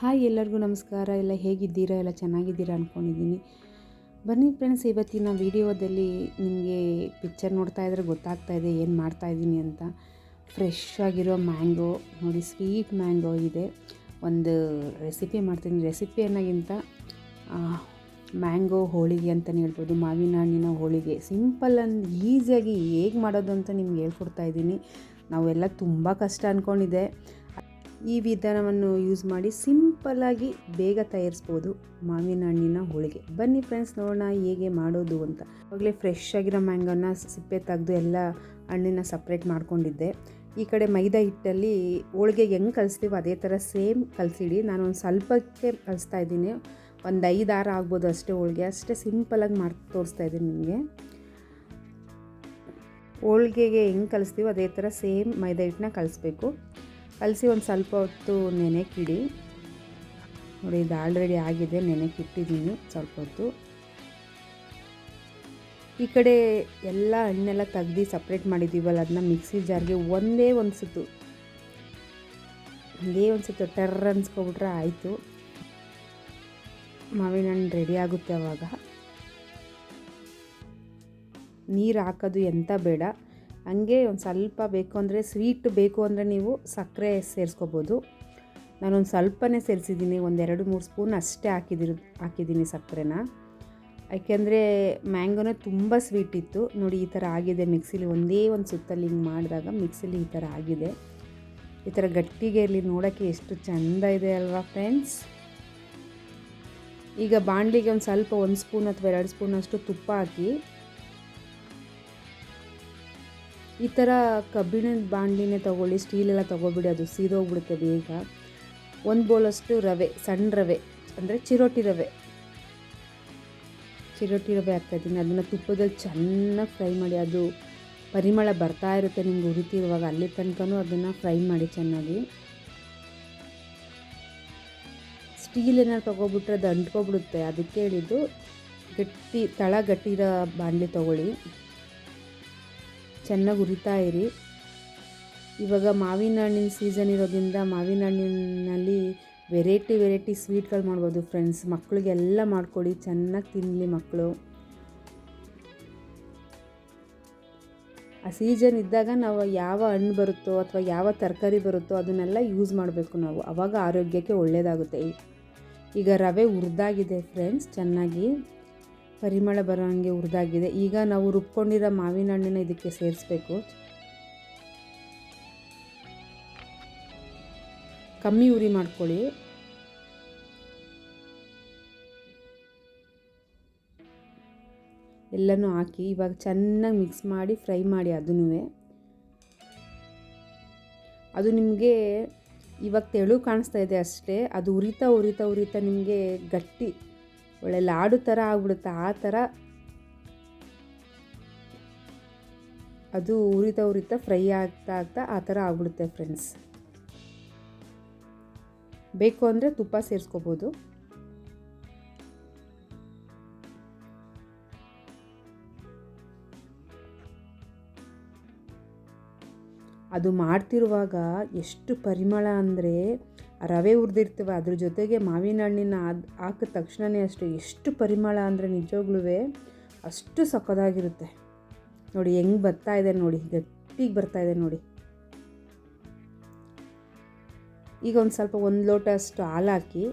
Hi ಎಲ್ಲರಿಗೂ ನಮಸ್ಕಾರ. ಎಲ್ಲ ಹೇಗಿದ್ದೀರಾ? ಎಲ್ಲ ಚೆನ್ನಾಗಿದ್ದೀರಾ ಅಂದ್ಕೊಂಡಿದ್ದೀನಿ. ಬನ್ನಿ ಫ್ರೆಂಡ್ಸ್, ಇವತ್ತಿನ ವಿಡಿಯೋದಲ್ಲಿ ನಿಮಗೆ ಪಿಕ್ಚರ್ ನೋಡ್ತಾ ಇದ್ರೆ ಗೊತ್ತಾಗ್ತಾ ಇದೆ ಏನು ಮಾಡ್ತಾಯಿದ್ದೀನಿ ಅಂತ. ಫ್ರೆಶ್ ಆಗಿರೋ ಮ್ಯಾಂಗೋ ನೋಡಿ, ಸ್ವೀಟ್ ಮ್ಯಾಂಗೋ ಇದೆ. ಒಂದು ರೆಸಿಪಿ ಮಾಡ್ತೀನಿ. ರೆಸಿಪಿ ಅನ್ನೋಕ್ಕಿಂತ ಮ್ಯಾಂಗೋ ಹೋಳಿಗೆ ಅಂತಲೇ ಹೇಳ್ಬೋದು. ಮಾವಿನ ಹಣ್ಣಿನ ಹೋಳಿಗೆ ಸಿಂಪಲ್ ಆ್ಯಂಡ್ ಈಸಿಯಾಗಿ ಹೇಗೆ ಮಾಡೋದು ಅಂತ ನಿಮ್ಗೆ ಹೇಳ್ಕೊಡ್ತಾ ಇದ್ದೀನಿ. ನಾವೆಲ್ಲ ತುಂಬ ಕಷ್ಟ ಅಂದ್ಕೊಂಡಿದ್ದೆ. ಈ ವಿಧಾನವನ್ನು ಯೂಸ್ ಮಾಡಿ ಸಿಂಪಲ್ಲಾಗಿ ಬೇಗ ತಯಾರಿಸ್ಬೋದು ಮಾವಿನ ಹಣ್ಣಿನ ಹೋಳಿಗೆ. ಬನ್ನಿ ಫ್ರೆಂಡ್ಸ್, ನೋಡೋಣ ಹೇಗೆ ಮಾಡೋದು ಅಂತ. ಆವಾಗಲೇ ಫ್ರೆಶ್ ಆಗಿರೋ ಮ್ಯಾಂಗೋನ ಸಿಪ್ಪೆ ತೆಗೆದು ಎಲ್ಲ ಹಣ್ಣಿನ ಸಪ್ರೇಟ್ ಮಾಡ್ಕೊಂಡಿದ್ದೆ. ಈ ಕಡೆ ಮೈದಾ ಹಿಟ್ಟಲ್ಲಿ ಹೋಳಿಗೆಗೆ ಹೆಂಗೆ ಕಲಿಸ್ತೀವೋ ಅದೇ ಥರ ಸೇಮ್ ಕಲಸಿಡಿ. ನಾನು ಒಂದು ಸ್ವಲ್ಪಕ್ಕೆ ಕಲಿಸ್ತಾ ಇದ್ದೀನಿ. ಒಂದು 5-6 ಆಗ್ಬೋದು ಅಷ್ಟೇ ಹೋಳಿಗೆ. ಅಷ್ಟೇ ಸಿಂಪಲಾಗಿ ಮಾಡಿ ತೋರಿಸ್ತಾ ಇದ್ದೀನಿ ನಿಮಗೆ. ಹೋಳಿಗೆಗೆ ಹೆಂಗೆ ಕಲಿಸ್ತೀವೋ ಅದೇ ಥರ ಸೇಮ್ ಮೈದಾ ಹಿಟ್ಟನ್ನ ಕಲಿಸ್ಬೇಕು. ಕಲಸಿ ಒಂದು ಸ್ವಲ್ಪ ಹೊತ್ತು ನೆನೆಕ್ಕಿಡಿ. ನೋಡಿ, ಇದು ಆಲ್ರೆಡಿ ಆಗಿದೆ, ನೆನೆಕ್ಕಿಟ್ಟಿದ್ದೀನಿ ಸ್ವಲ್ಪ ಹೊತ್ತು. ಈ ಕಡೆ ಎಲ್ಲ ಹಣ್ಣೆಲ್ಲ ತೆಗ್ದು ಸಪ್ರೇಟ್ ಮಾಡಿದ್ದೀವಲ್ಲ, ಅದನ್ನ ಮಿಕ್ಸಿ ಜಾರ್ಗೆ ಒಂದೇ ಒಂದು ಸುತ್ತು ಟರ್ರ್ ಅನ್ಸ್ಕೊಬಿಟ್ರೆ ಆಯಿತು. ಮಾವಿನ ಹಣ್ಣು ರೆಡಿ ಆಗುತ್ತೆ. ಆವಾಗ ನೀರು ಹಾಕೋದು ಎಂತ ಬೇಡ. ಹಂಗೆ ಒಂದು ಸ್ವಲ್ಪ ಬೇಕು ಅಂದರೆ, ಸ್ವೀಟ್ ಬೇಕು ಅಂದರೆ ನೀವು ಸಕ್ಕರೆ ಸೇರಿಸ್ಕೋಬೋದು. ನಾನೊಂದು ಸ್ವಲ್ಪನೇ ಸೇರಿಸಿದ್ದೀನಿ, 1-2-3 ಸ್ಪೂನ್ ಅಷ್ಟೇ ಹಾಕಿದ್ದೀನಿ ಸಕ್ಕರೆನ. ಯಾಕೆಂದರೆ ಮ್ಯಾಂಗೋನೇ ತುಂಬ ಸ್ವೀಟ್ ಇತ್ತು. ನೋಡಿ, ಈ ಥರ ಆಗಿದೆ. ಮಿಕ್ಸಿಲಿ ಒಂದೇ ಒಂದು ಸುತ್ತಲ್ಲಿ ಹಿಂಗೆ ಮಾಡಿದಾಗ ಮಿಕ್ಸಿಲಿ ಈ ಥರ ಆಗಿದೆ. ಈ ಥರ ಗಟ್ಟಿಗೆ ಇರಲಿ, ನೋಡೋಕ್ಕೆ ಎಷ್ಟು ಚೆಂದ ಇದೆ ಅಲ್ವಾ ಫ್ರೆಂಡ್ಸ್. ಈಗ ಬಾಣಲಿಗೆ ಒಂದು ಸ್ವಲ್ಪ 1 ಸ್ಪೂನ್ ಅಥವಾ 2 ಸ್ಪೂನ್ ಅಷ್ಟು ತುಪ್ಪ ಹಾಕಿ, ಈ ಥರ ಕಬ್ಬಿಣದ ಬಾಣಲಿನೇ ತೊಗೊಳ್ಳಿ, ಸ್ಟೀಲೆಲ್ಲ ತೊಗೊಬಿಡಿ, ಅದು ಸೀದೋಗ್ಬಿಡುತ್ತೆ ಬೇಗ. 1 ಬೌಲಷ್ಟು ರವೆ, ಸಣ್ಣ ರವೆ ಅಂದರೆ ಚಿರೋಟಿ ರವೆ ಹಾಕ್ತಾಯಿದ್ದೀನಿ. ಅದನ್ನು ತುಪ್ಪದಲ್ಲಿ ಚೆನ್ನಾಗಿ ಫ್ರೈ ಮಾಡಿ. ಅದು ಪರಿಮಳ ಬರ್ತಾ ಇರುತ್ತೆ ನಿಮ್ಗೆ ಉರಿತಿರುವಾಗ, ಅಲ್ಲಿ ತನಕನೂ ಅದನ್ನು ಫ್ರೈ ಮಾಡಿ ಚೆನ್ನಾಗಿ. ಸ್ಟೀಲ್ ಏನಾರು ತೊಗೊಬಿಟ್ರೆ ಅದು ಅಂಟ್ಕೊಬಿಡುತ್ತೆ, ಅದಕ್ಕೆ ಹೇಳಿದ್ದು ಗಟ್ಟಿ ಇರೋ ಬಾಣಲಿ ತೊಗೊಳ್ಳಿ. ಚೆನ್ನಾಗಿ ಉರಿತಾ ಇರಿ. ಇವಾಗ ಮಾವಿನ ಹಣ್ಣಿನ ಸೀಸನ್ ಇರೋದ್ರಿಂದ ಮಾವಿನ ಹಣ್ಣಿನಲ್ಲಿ ವೆರೈಟಿ ಸ್ವೀಟ್ಗಳು ಮಾಡ್ಬೋದು ಫ್ರೆಂಡ್ಸ್. ಮಕ್ಕಳಿಗೆಲ್ಲ ಮಾಡ್ಕೊಡಿ, ಚೆನ್ನಾಗಿ ತಿನ್ನಲಿ ಮಕ್ಕಳು. ಆ ಸೀಸನ್ ಇದ್ದಾಗ ನಾವು ಯಾವ ಹಣ್ಣು ಬರುತ್ತೋ ಅಥವಾ ಯಾವ ತರಕಾರಿ ಬರುತ್ತೋ ಅದನ್ನೆಲ್ಲ ಯೂಸ್ ಮಾಡಬೇಕು ನಾವು. ಆವಾಗ ಆರೋಗ್ಯಕ್ಕೆ ಒಳ್ಳೆಯದಾಗುತ್ತೆ. ಈಗ ರವೆ ಹುರಿದಾಗಿದೆ ಫ್ರೆಂಡ್ಸ್, ಚೆನ್ನಾಗಿ ಪರಿಮಳ ಬರೋ ಹಾಗೆ ಹುರಿದಾಗಿದೆ. ಈಗ ನಾವು ರುಬ್ಕೊಂಡಿರೋ ಮಾವಿನ ಹಣ್ಣನ್ನ ಇದಕ್ಕೆ ಸೇರಿಸ್ಬೇಕು. ಕಮ್ಮಿ ಉರಿ ಮಾಡ್ಕೊಳ್ಳಿ. ಎಲ್ಲನೂ ಹಾಕಿ ಇವಾಗ ಚೆನ್ನಾಗಿ ಮಿಕ್ಸ್ ಮಾಡಿ ಫ್ರೈ ಮಾಡಿ. ಅದು ನಿಮಗೆ ಇವಾಗ ತೆಳು ಕಾಣಿಸ್ತಾ ಇದೆ ಅಷ್ಟೇ. ಅದು ಉರಿತಾ ನಿಮಗೆ ಗಟ್ಟಿ ಒಳ್ಳೆ ಲಾಡು ಥರ ಆಗ್ಬಿಡುತ್ತೆ. ಆ ಥರ ಅದು ಉರಿತಾ ಫ್ರೈ ಆಗ್ತಾ ಆ ಥರ ಆಗ್ಬಿಡುತ್ತೆ ಫ್ರೆಂಡ್ಸ್. ಬೇಕು ಅಂದರೆ ತುಪ್ಪ ಸೇರಿಸ್ಕೋಬೋದು. ಅದು ಮಾಡ್ತಿರುವಾಗ ಎಷ್ಟು ಪರಿಮಳ ಅಂದರೆ, ರವೆ ಹುರಿದಿರ್ತೀವಿ ಅದ್ರ ಜೊತೆಗೆ ಮಾವಿನ ಹಣ್ಣಿನ ಹಾಕಿದ ತಕ್ಷಣವೇ ಎಷ್ಟು ಪರಿಮಳ ಅಂದರೆ ನಿಜವಾಗ್ಲೂ ಅಷ್ಟು ಸಕ್ಕತ್ತಾಗಿರುತ್ತೆ. ನೋಡಿ ಹೆಂಗೆ ಬರ್ತಾ ಇದೆ ನೋಡಿ, ಗಟ್ಟಿಗೆ ಬರ್ತಾ ಇದೆ ನೋಡಿ. ಈಗ ಒಂದು ಸ್ವಲ್ಪ 1 ಲೋಟ ಅಷ್ಟು ಹಾಲು ಹಾಕಿ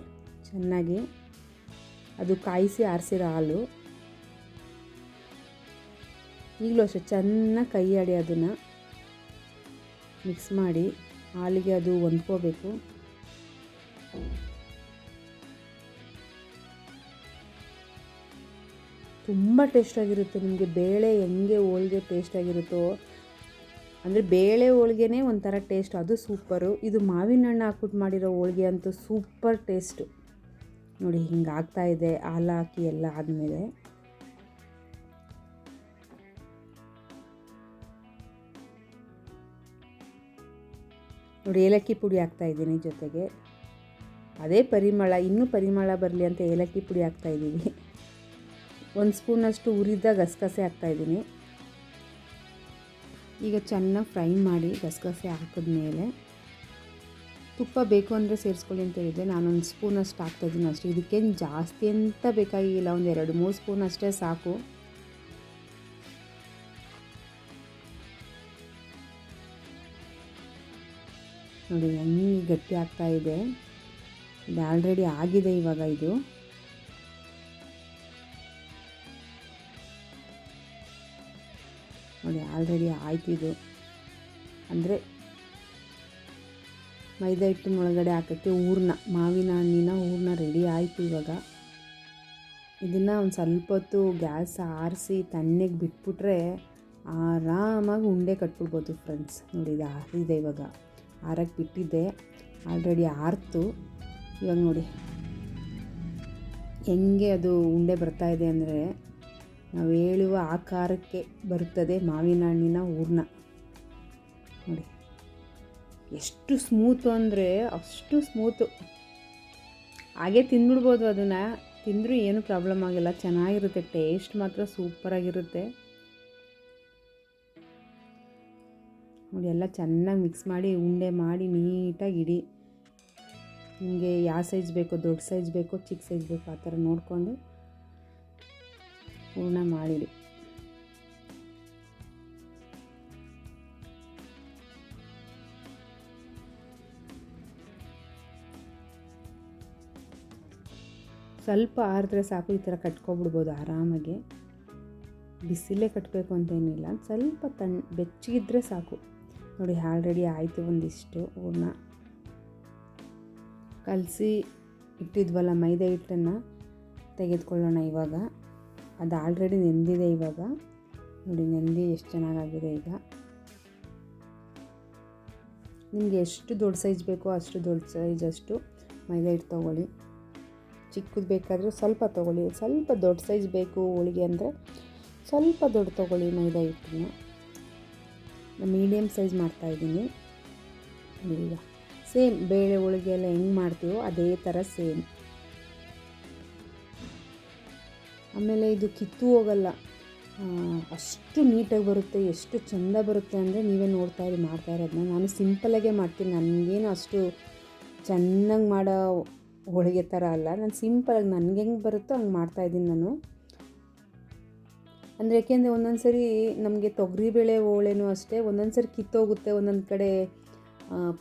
ಚೆನ್ನಾಗಿ, ಅದು ಕಾಯಿಸಿ ಆರಿಸಿರೋ ಹಾಲು. ಈಗಲೂ ಅಷ್ಟೇ ಚೆನ್ನಾಗಿ ಕೈ ಆಡಿ ಅದನ್ನು ಮಿಕ್ಸ್ ಮಾಡಿ, ಹಾಲಿಗೆ ಅದು ಹೊಂದ್ಕೋಬೇಕು. ತುಂಬ ಟೇಸ್ಟಾಗಿರುತ್ತೆ. ನಿಮಗೆ ಬೇಳೆ ಹೆಂಗೆ ಹೋಳಿಗೆ ಟೇಸ್ಟಾಗಿರುತ್ತೋ, ಅಂದರೆ ಬೇಳೆ ಹೋಳಿಗೆನೇ ಒಂಥರ ಟೇಸ್ಟ್, ಅದು ಸೂಪರು. ಇದು ಮಾವಿನ ಹಣ್ಣು ಹಾಕ್ಬಿಟ್ಟು ಮಾಡಿರೋ ಹೋಳಿಗೆ ಅಂತೂ ಸೂಪರ್ ಟೇಸ್ಟು. ನೋಡಿ ಹಿಂಗೆ ಆಗ್ತಾಯಿದೆ. ಹಾಲು ಹಾಕಿ ಎಲ್ಲ ಆದಮೇಲೆ ನೋಡಿ ಏಲಕ್ಕಿ ಪುಡಿ ಹಾಕ್ತಾಯಿದ್ದೀನಿ ಜೊತೆಗೆ. ಅದೇ ಪರಿಮಳ, ಇನ್ನೂ ಪರಿಮಳ ಬರಲಿ ಅಂತ ಏಲಕ್ಕಿ ಪುಡಿ ಹಾಕ್ತಾಯಿದ್ದೀವಿ. 1 ಸ್ಪೂನಷ್ಟು ಹುರಿದ ಗಸಗಸೆ ಹಾಕ್ತಾಯಿದ್ದೀನಿ. ಈಗ ಚೆನ್ನಾಗಿ ಫ್ರೈ ಮಾಡಿ ಗಸಗಸೆ ಹಾಕಿದ್ಮೇಲೆ ತುಪ್ಪ ಬೇಕು ಅಂದರೆ ಸೇರಿಸ್ಕೊಳ್ಳಿ ಅಂತ ಹೇಳಿದೆ. ನಾನೊಂದು ಸ್ಪೂನಷ್ಟು ಹಾಕ್ತಾಯಿದ್ದೀನಿ ಅಷ್ಟೇ. ಇದಕ್ಕೇನು ಜಾಸ್ತಿ ಅಂತ ಬೇಕಾಗಿಲ್ಲ, ಒಂದು 2-3 ಸ್ಪೂನ್ ಅಷ್ಟೇ ಸಾಕು. ನೋಡಿ ಹೆಂಗೆ ಗಟ್ಟಿ ಆಗ್ತಾಯಿದೆ. ಇದು ಆಲ್ರೆಡಿ ಆಗಿದೆ ಇವಾಗ. ಇದು ನೋಡಿ ಆಲ್ರೆಡಿ ಆಯ್ತು. ಇದು ಅಂದರೆ ಮೈದಾ ಹಿಟ್ಟಿನೊಳಗಡೆ ಹಾಕೋಕ್ಕೆ ಮಾವಿನ ಹಣ್ಣಿನ ಹೂರಣ ರೆಡಿ ಆಯಿತು. ಇವಾಗ ಇದನ್ನು ಒಂದು ಸ್ವಲ್ಪ ಹೊತ್ತು ಗ್ಯಾಸ್ ಆರಿಸಿ ತಣ್ಣಗೆ ಬಿಟ್ಬಿಟ್ರೆ ಆರಾಮಾಗಿ ಉಂಡೆ ಕಟ್ಬಿಡ್ಬೋದು ಫ್ರೆಂಡ್ಸ್. ನೋಡಿ ಇದು ಆರಿದೆ, ಇವಾಗ ಆರಕ್ಕೆ ಬಿಟ್ಟಿದ್ದೆ, ಆಲ್ರೆಡಿ ಆರ್ತು. ಇವಾಗ ನೋಡಿ ಹೆಂಗೆ ಅದು ಉಂಡೆ ಬರ್ತಾಯಿದೆ ಅಂದರೆ ನಾವು ಹೇಳುವ ಆಕಾರಕ್ಕೆ ಬರುತ್ತದೆ ಮಾವಿನ ಹಣ್ಣಿನ ಹೂರಣ. ನೋಡಿ ಎಷ್ಟು ಸ್ಮೂತು ಅಂದರೆ ಅಷ್ಟು ಸ್ಮೂತು. ಹಾಗೆ ತಿಂದ್ಬಿಡ್ಬೋದು, ಅದನ್ನು ತಿಂದರೂ ಏನೂ ಪ್ರಾಬ್ಲಮ್ ಆಗಿಲ್ಲ, ಚೆನ್ನಾಗಿರುತ್ತೆ. ಟೇಸ್ಟ್ ಮಾತ್ರ ಸೂಪರಾಗಿರುತ್ತೆ. ನೋಡಿ ಎಲ್ಲ ಚೆನ್ನಾಗಿ ಮಿಕ್ಸ್ ಮಾಡಿ ಉಂಡೆ ಮಾಡಿ ನೀಟಾಗಿ ಇಡಿ. ನಿಮಗೆ ಯಾವ ಸೈಜ್ ಬೇಕೋ, ದೊಡ್ಡ ಸೈಜ್ ಬೇಕೋ ಚಿಕ್ಕ ಸೈಜ್ ಬೇಕೋ ಆ ಥರ ನೋಡಿಕೊಂಡು ಹೂರಣ ಮಾಡಿಡಿ. ಸ್ವಲ್ಪ ಆರಿದ್ರೆ ಸಾಕು, ಈ ಥರ ಕಟ್ಕೊಬಿಡ್ಬೋದು ಆರಾಮಾಗಿ. ಬಿಸಿಲೇ ಕಟ್ಟಬೇಕು ಅಂತೇನಿಲ್ಲ, ಸ್ವಲ್ಪ ಬೆಚ್ಚಗಿದ್ರೆ ಸಾಕು. ನೋಡಿ ಆಲ್ರೆಡಿ ಆಯಿತು. ಒಂದಿಷ್ಟು ಹೂರಣ ಕಲಸಿ ಇಟ್ಟಿದ್ವಲ್ಲ ಮೈದಾ ಹಿಟ್ಟನ್ನು ತೆಗೆದುಕೊಳ್ಳೋಣ ಇವಾಗ. ಅದು ಆಲ್ರೆಡಿ ನೆಂದಿದೆ ಇವಾಗ. ನೋಡಿ ನೆಂದಿ ಎಷ್ಟು ಚೆನ್ನಾಗಾಗಿದೆ. ಈಗ ನಿಮಗೆ ಎಷ್ಟು ದೊಡ್ಡ ಸೈಜ್ ಬೇಕೋ ಅಷ್ಟು ದೊಡ್ಡ ಸೈಜ್ ಅಷ್ಟು ಮೈದಾ ಹಿಟ್ಟು ತೊಗೊಳ್ಳಿ. ಚಿಕ್ಕದು ಬೇಕಾದರೆ ಸ್ವಲ್ಪ ತೊಗೊಳ್ಳಿ. ಸ್ವಲ್ಪ ದೊಡ್ಡ ಸೈಜ್ ಬೇಕು ಹೋಳಿಗೆ ಅಂದರೆ ಸ್ವಲ್ಪ ದೊಡ್ಡ ತೊಗೊಳ್ಳಿ ಮೈದಾ ಹಿಟ್ಟನ್ನು. ಮೀಡಿಯಮ್ ಸೈಜ್ ಮಾಡ್ತಾಯಿದ್ದೀನಿ. ಈಗ ಸೇಮ್ ಬೇಳೆ ಹೋಳಿಗೆ ಎಲ್ಲ ಹೆಂಗೆ ಮಾಡ್ತೀವೋ ಅದೇ ಥರ ಸೇಮ್. ಆಮೇಲೆ ಇದು ಕಿತ್ತು ಹೋಗಲ್ಲ, ಅಷ್ಟು ನೀಟಾಗಿ ಬರುತ್ತೆ, ಎಷ್ಟು ಚೆಂದ ಬರುತ್ತೆ ಅಂದರೆ ನೀವೇ ನೋಡ್ತಾ ಇರೋದನ್ನ. ನಾನು ಸಿಂಪಲಾಗೇ ಮಾಡ್ತೀನಿ, ನನಗೇನು ಅಷ್ಟು ಚೆನ್ನಾಗಿ ಮಾಡೋ ಹೋಳಿಗೆ ಥರ ಅಲ್ಲ. ನಾನು ಸಿಂಪಲಾಗಿ ನನಗೆ ಹೆಂಗೆ ಬರುತ್ತೋ ಹಂಗೆ ಮಾಡ್ತಾಯಿದ್ದೀನಿ ನಾನು. ಅಂದರೆ ಏಕೆಂದರೆ ಒಂದೊಂದು ಸರಿ ನಮಗೆ ತೊಗರಿಬೇಳೆ ಹೋಳೆನೂ ಅಷ್ಟೇ, ಒಂದೊಂದು ಸರಿ ಕಿತ್ತೋಗುತ್ತೆ, ಒಂದೊಂದು ಕಡೆ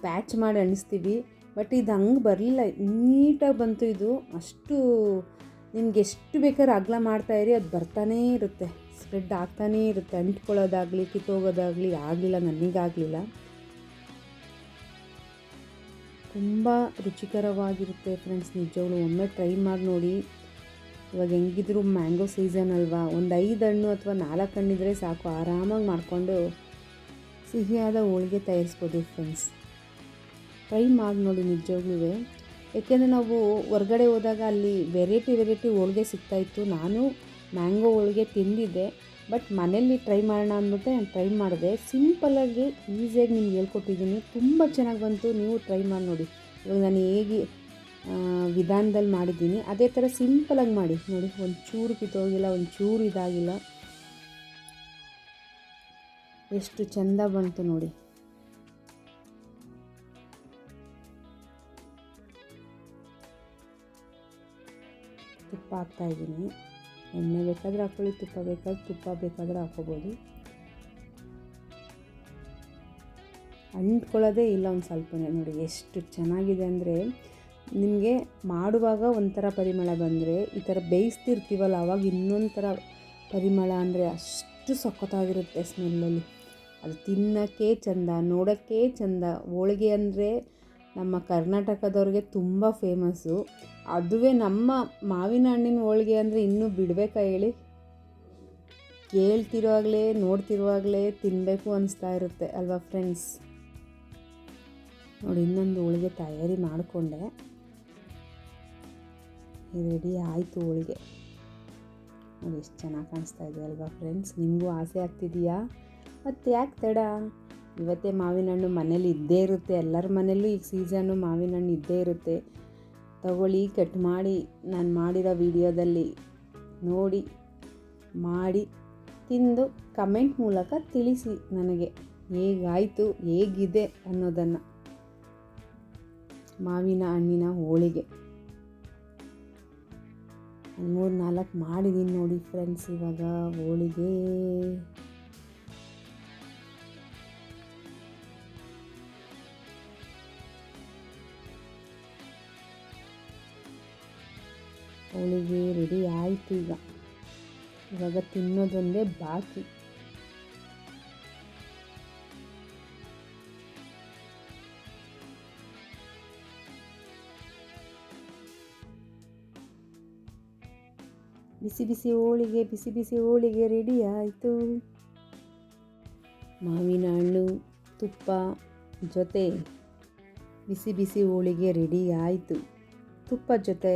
ಪ್ಯಾಚ್ ಮಾಡಿ ಅಣಿಸ್ತೀವಿ. ಬಟ್ ಇದು ಹಂಗೆ ಬರಲಿಲ್ಲ, ನೀಟಾಗಿ ಬಂತು ಇದು. ಅಷ್ಟು ನಿಮ್ಗೆ ಎಷ್ಟು ಬೇಕಾದ್ರೆ ಅಗಲ ಮಾಡ್ತಾಯಿರಿ, ಅದು ಬರ್ತಾನೇ ಇರುತ್ತೆ, ಸ್ಪ್ರೆಡ್ ಆಗ್ತಾನೇ ಇರುತ್ತೆ. ಅಂಟ್ಕೊಳ್ಳೋದಾಗಲಿ ಕಿತ್ತೋಗೋದಾಗಲಿ ಆಗಲಿಲ್ಲ, ನನಗಾಗಲಿಲ್ಲ. ತುಂಬ ರುಚಿಕರವಾಗಿರುತ್ತೆ ಫ್ರೆಂಡ್ಸ್, ನಿಜವಾಗ್ಲೂ ಒಮ್ಮೆ ಟ್ರೈ ಮಾಡಿ ನೋಡಿ. ಇವಾಗ ಹೆಂಗಿದ್ರು ಮ್ಯಾಂಗೋ ಸೀಸನ್ ಅಲ್ವಾ, ಒಂದು 5 ಹಣ್ಣು ಅಥವಾ 4 ಹಣ್ಣಿದ್ರೆ ಸಾಕು, ಆರಾಮಾಗಿ ಮಾಡಿಕೊಂಡು ಸಿಹಿಯಾದ ಹೋಳಿಗೆ ತಯಾರಿಸ್ಬೋದು ಫ್ರೆಂಡ್ಸ್. ಟ್ರೈ ಮಾಡಿ ನೋಡಿ ನಿಜವಾಗ್ಲೂ. ಏಕೆಂದರೆ ನಾವು ಹೊರ್ಗಡೆ ಹೋದಾಗ ಅಲ್ಲಿ ವೆರೈಟಿ ಹೋಳಿಗೆ ಸಿಗ್ತಾಯಿತ್ತು. ನಾನು ಮ್ಯಾಂಗೋ ಹೋಳಿಗೆ ತಿಂದಿದ್ದೆ, ಬಟ್ ಮನೇಲಿ ಟ್ರೈ ಮಾಡೋಣ ಅಂದ್ಬಿಟ್ಟು ನಾನು ಟ್ರೈ ಮಾಡಿದೆ. ಸಿಂಪಲ್ಲಾಗಿ ಈಸಿಯಾಗಿ ನಿಮ್ಗೆ ಹೇಳ್ಕೊಟ್ಟಿದ್ದೀನಿ, ತುಂಬ ಚೆನ್ನಾಗಿ ಬಂತು. ನೀವು ಟ್ರೈ ಮಾಡಿ ನೋಡಿ. ಇವಾಗ ನಾನು ಹೇಗೆ ವಿಧಾನದಲ್ಲಿ ಮಾಡಿದ್ದೀನಿ ಅದೇ ಥರ ಸಿಂಪಲಾಗಿ ಮಾಡಿ ನೋಡಿ. ಒಂಚೂರು ಕಿತ್ತೋಗಿಲ್ಲ, ಒಂಚೂರು ಇದಾಗಿಲ್ಲ, ಎಷ್ಟು ಚೆಂದ ಬಂತು ನೋಡಿ. ತುಪ್ಪ ಹಾಕ್ತಾಯಿದ್ದೀನಿ. ಎಣ್ಣೆ ಬೇಕಾದರೆ ಹಾಕ್ಕೊಳ್ಳಿ, ತುಪ್ಪ ಬೇಕಾದರೆ ಹಾಕ್ಕೋಬೋದು. ಅಂಟ್ಕೊಳ್ಳೋದೇ ಇಲ್ಲ ಒಂದು ಸ್ವಲ್ಪನೇ. ನೋಡಿ ಎಷ್ಟು ಚೆನ್ನಾಗಿದೆ ಅಂದರೆ, ನಿಮಗೆ ಮಾಡುವಾಗ ಒಂಥರ ಪರಿಮಳ ಬಂದರೆ, ಈ ಥರ ಬೇಯಿಸ್ತಿರ್ತೀವಲ್ಲ ಆವಾಗ ಇನ್ನೊಂದು ಥರ ಪರಿಮಳ, ಅಂದರೆ ಅಷ್ಟು ಸಖತ್ತಾಗಿರುತ್ತೆ ಸ್ಮೆಲ್ಲಲ್ಲಿ. ಅದು ತಿನ್ನೋಕ್ಕೆ ಚೆಂದ, ನೋಡೋಕ್ಕೆ ಚೆಂದ. ಹೋಳಿಗೆ ಅಂದರೆ ನಮ್ಮ ಕರ್ನಾಟಕದವ್ರಿಗೆ ತುಂಬ ಫೇಮಸ್ಸು. ಅದುವೇ ನಮ್ಮ ಮಾವಿನ ಹಣ್ಣಿನ ಹೋಳಿಗೆ ಅಂದರೆ ಇನ್ನೂ ಬಿಡಬೇಕಾ ಹೇಳಿ? ಕೇಳ್ತಿರುವಾಗಲೇ ನೋಡ್ತಿರುವಾಗಲೇ ತಿನ್ನಬೇಕು ಅನಿಸ್ತಾ ಇರುತ್ತೆ ಅಲ್ವಾ ಫ್ರೆಂಡ್ಸ್? ನೋಡಿ ಇನ್ನೊಂದು ಹೋಳಿಗೆ ತಯಾರಿ ಮಾಡಿಕೊಂಡೆ. ರೆಡಿ ಆಯಿತು ಹೋಳಿಗೆ. ನೋಡಿ ಎಷ್ಟು ಚೆನ್ನಾಗಿ ಕಾಣಿಸ್ತಾ ಇದೆ ಅಲ್ವಾ ಫ್ರೆಂಡ್ಸ್? ನಿಮಗೂ ಆಸೆ ಆಗ್ತಿದೆಯಾ? ಮತ್ತು ಯಾಕೆ ತಡ, ಇವತ್ತೇ ಮಾವಿನ ಹಣ್ಣು ಮನೇಲಿ ಇದ್ದೇ ಇರುತ್ತೆ. ಎಲ್ಲರ ಮನೆಯಲ್ಲೂ ಈಗ ಸೀಸನ್ನು ಮಾವಿನ ಹಣ್ಣು ಇದ್ದೇ ಇರುತ್ತೆ. ತಗೊಳ್ಳಿ, ಕಟ್ ಮಾಡಿ ನಾನು ಮಾಡಿರೋ ವಿಡಿಯೋದಲ್ಲಿ ನೋಡಿ ಮಾಡಿ ತಿಂದು ಕಮೆಂಟ್ ಮೂಲಕ ತಿಳಿಸಿ ನನಗೆ ಹೇಗಾಯಿತು, ಹೇಗಿದೆ ಅನ್ನೋದನ್ನು. ಮಾವಿನ ಹಣ್ಣಿನ ಹೋಳಿಗೆ 3-4 ಮಾಡಿದ್ದೀನಿ ನೋಡಿ ಫ್ರೆಂಡ್ಸ್. ಇವಾಗ ಹೋಳಿಗೆ ರೆಡಿ ಆಯಿತು. ಇವಾಗ ತಿನ್ನೋದೊಂದೇ ಬಾಕಿ. ಬಿಸಿ ಬಿಸಿ ಹೋಳಿಗೆ ರೆಡಿ ಆಯಿತು. ಮಾವಿನ ಹಣ್ಣು ತುಪ್ಪ ಜೊತೆ ಬಿಸಿ ಬಿಸಿ ಹೋಳಿಗೆ ರೆಡಿ ಆಯಿತು. ತುಪ್ಪ ಜೊತೆ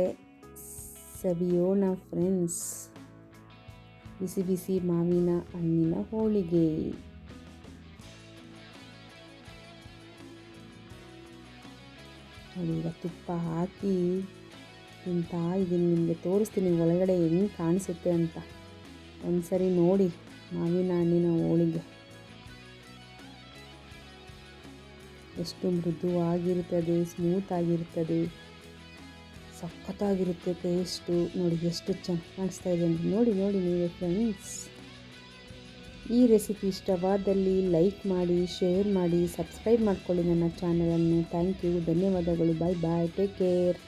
ಸವಿಯೋಣ ಫ್ರೆಂಡ್ಸ್. ಬಿಸಿ ಬಿಸಿ ಮಾವಿನ ಹಣ್ಣಿನ ಹೋಳಿಗೆ. ನೋಡಿ, ಈಗ ತುಪ್ಪ ಹಾಕಿ ತಿಂತಾ ಇದನ್ನು ನಿಮಗೆ ತೋರಿಸ್ತೀನಿ ಒಳಗಡೆ ಹೆಂಗೆ ಕಾಣಿಸುತ್ತೆ ಅಂತ. ಒಂದ್ಸರಿ ನೋಡಿ ಮಾವಿನ ಹಣ್ಣಿನ ಹೋಳಿಗೆ ಎಷ್ಟು ಮೃದುವಾಗಿರುತ್ತದೆ, ಸ್ಮೂತ್ ಆಗಿರುತ್ತದೆ, ಸಖತ್ತಾಗಿರುತ್ತೆ ಟೇಸ್ಟು. ನೋಡಿ ಎಷ್ಟು ಚೆನ್ನಾಗಿ ಕಾಣಿಸ್ತಾ ಇದೆ ಅಂತ ನೋಡಿ ನೀವೇ ಫ್ರೆಂಡ್ಸ್. ಈ ರೆಸಿಪಿ ಇಷ್ಟವಾದಲ್ಲಿ ಲೈಕ್ ಮಾಡಿ, ಶೇರ್ ಮಾಡಿ, ಸಬ್ಸ್ಕ್ರೈಬ್ ಮಾಡ್ಕೊಳ್ಳಿ ನನ್ನ ಚಾನಲನ್ನು. ಥ್ಯಾಂಕ್ ಯು, ಧನ್ಯವಾದಗಳು. Bye take care.